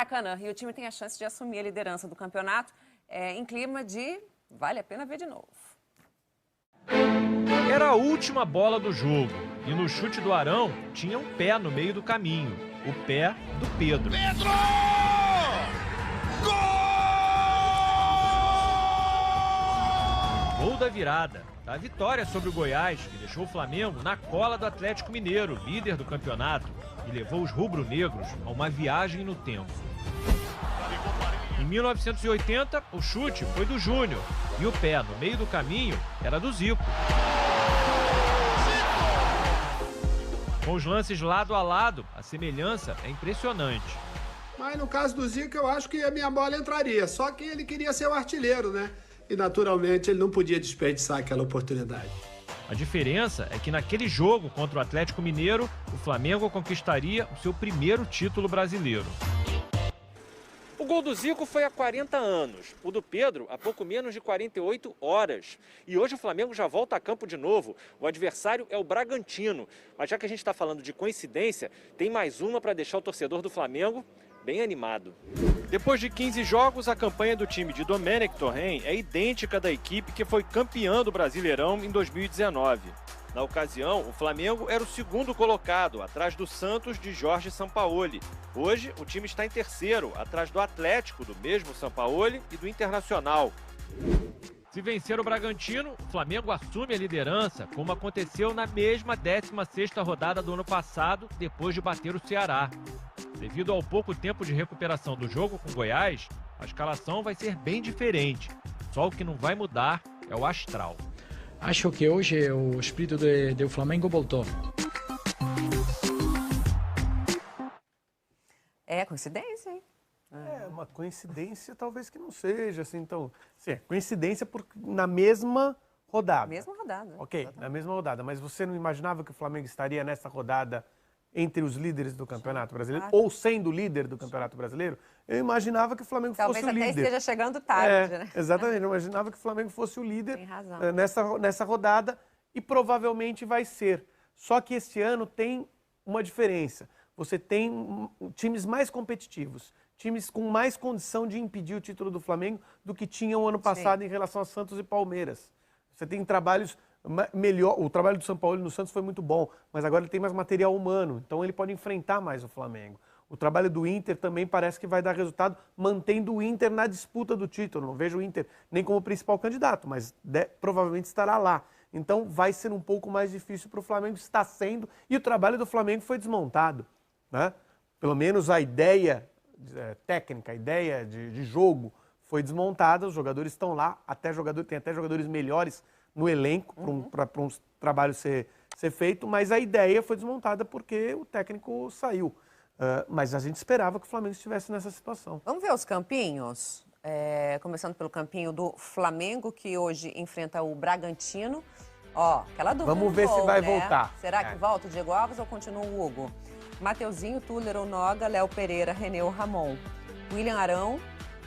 Maracanã, e o time tem a chance de assumir a liderança do campeonato em clima de vale a pena ver de novo. Era a última bola do jogo e no chute do Arão tinha um pé no meio do caminho, o pé do Pedro. Pedro! Gol da virada, da vitória sobre o Goiás, que deixou o Flamengo na cola do Atlético Mineiro, líder do campeonato, e levou os rubro-negros a uma viagem no tempo. Em 1980, o chute foi do Júnior e o pé no meio do caminho era do Zico. Com os lances lado a lado, a semelhança é impressionante. Mas no caso do Zico, eu acho que a minha bola entraria, só que ele queria ser o artilheiro, né? E naturalmente ele não podia desperdiçar aquela oportunidade. A diferença é que naquele jogo contra o Atlético Mineiro, o Flamengo conquistaria o seu primeiro título brasileiro. O gol do Zico foi há 40 anos, o do Pedro há pouco menos de 48 horas. E hoje o Flamengo já volta a campo de novo. O adversário é o Bragantino. Mas já que a gente está falando de coincidência, tem mais uma para deixar o torcedor do Flamengo bem animado. Depois de 15 jogos, a campanha do time de Domenech Torrent é idêntica da equipe que foi campeã do Brasileirão em 2019. Na ocasião, o Flamengo era o segundo colocado, atrás do Santos de Jorge Sampaoli. Hoje, o time está em terceiro, atrás do Atlético, do mesmo Sampaoli, e do Internacional. Se vencer o Bragantino, o Flamengo assume a liderança, como aconteceu na mesma 16ª rodada do ano passado, depois de bater o Ceará. Devido ao pouco tempo de recuperação do jogo com Goiás, a escalação vai ser bem diferente. Só o que não vai mudar é o astral. Acho que hoje o espírito do Flamengo voltou. É coincidência, hein? É, uma coincidência talvez que não seja, assim, então... Sim, é coincidência na mesma rodada. Mesma rodada. Ok, na mesma rodada, mas você não imaginava que o Flamengo estaria nessa rodada entre os líderes do Campeonato Brasileiro, ou sendo líder do Campeonato Brasileiro? Eu imaginava que o Flamengo fosse o líder. Talvez até esteja chegando tarde, né? Exatamente, eu imaginava que o Flamengo fosse o líder. Tem razão. Nessa rodada, e provavelmente vai ser. Só que esse ano tem uma diferença. Você tem times mais competitivos, times com mais condição de impedir o título do Flamengo do que tinha o ano passado em relação a Santos e Palmeiras. Você tem trabalhos melhor. O trabalho do São Paulo no Santos foi muito bom, mas agora ele tem mais material humano, então ele pode enfrentar mais o Flamengo. O trabalho do Inter também parece que vai dar resultado, mantendo o Inter na disputa do título. Não vejo o Inter nem como principal candidato, mas provavelmente estará lá. Então vai ser um pouco mais difícil para o Flamengo, está sendo, e o trabalho do Flamengo foi desmontado, né? Pelo menos a ideia técnica, a ideia de jogo foi desmontada, os jogadores estão lá, tem até jogadores melhores no elenco para um trabalho ser feito, mas a ideia foi desmontada porque o técnico saiu. Mas a gente esperava que o Flamengo estivesse nessa situação. Vamos ver os campinhos? Começando pelo campinho do Flamengo, que hoje enfrenta o Bragantino. Ó, aquela dúvida. Vamos ver se vai né? voltar. Será que volta o Diego Alves ou continua o Hugo? Mateuzinho, Tuller ou Noga, Léo Pereira, René ou Ramon. William Arão,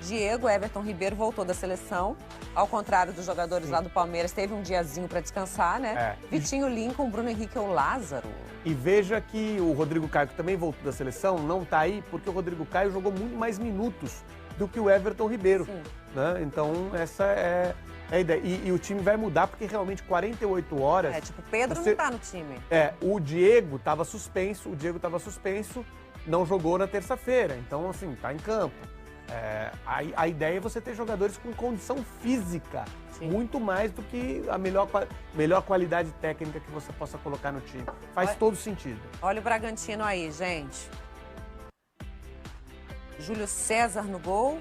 Diego, Everton Ribeiro voltou da seleção. Ao contrário dos jogadores lá do Palmeiras, teve um diazinho para descansar, né? Vitinho, Lincoln, Bruno Henrique ou Lázaro. E veja que o Rodrigo Caio, que também voltou da seleção, não está aí porque o Rodrigo Caio jogou muito mais minutos do que o Everton Ribeiro. Né? Então, essa é a ideia. E o time vai mudar porque realmente 48 horas... Tipo, o Pedro não está no time. O Diego estava suspenso, não jogou na terça-feira. Então, assim, está em campo. A ideia é você ter jogadores com condição física, muito mais do que a melhor qualidade técnica que você possa colocar no time. Faz todo sentido. Olha o Bragantino aí, gente. Júlio César no gol.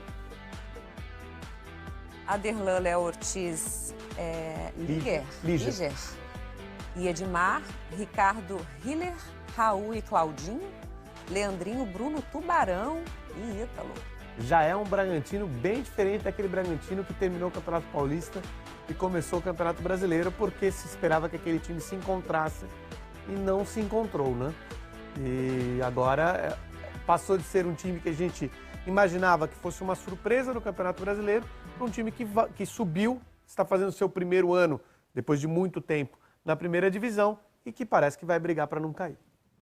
Aderlan, Léo Ortiz, Liger. E Edmar, Ricardo Hiller, Raul e Claudinho, Leandrinho, Bruno Tubarão e Ítalo. Já é um Bragantino bem diferente daquele Bragantino que terminou o Campeonato Paulista e começou o Campeonato Brasileiro, porque se esperava que aquele time se encontrasse e não se encontrou, né? E agora passou de ser um time que a gente imaginava que fosse uma surpresa no Campeonato Brasileiro para um time que subiu, está fazendo o seu primeiro ano, depois de muito tempo, na primeira divisão e que parece que vai brigar para não cair.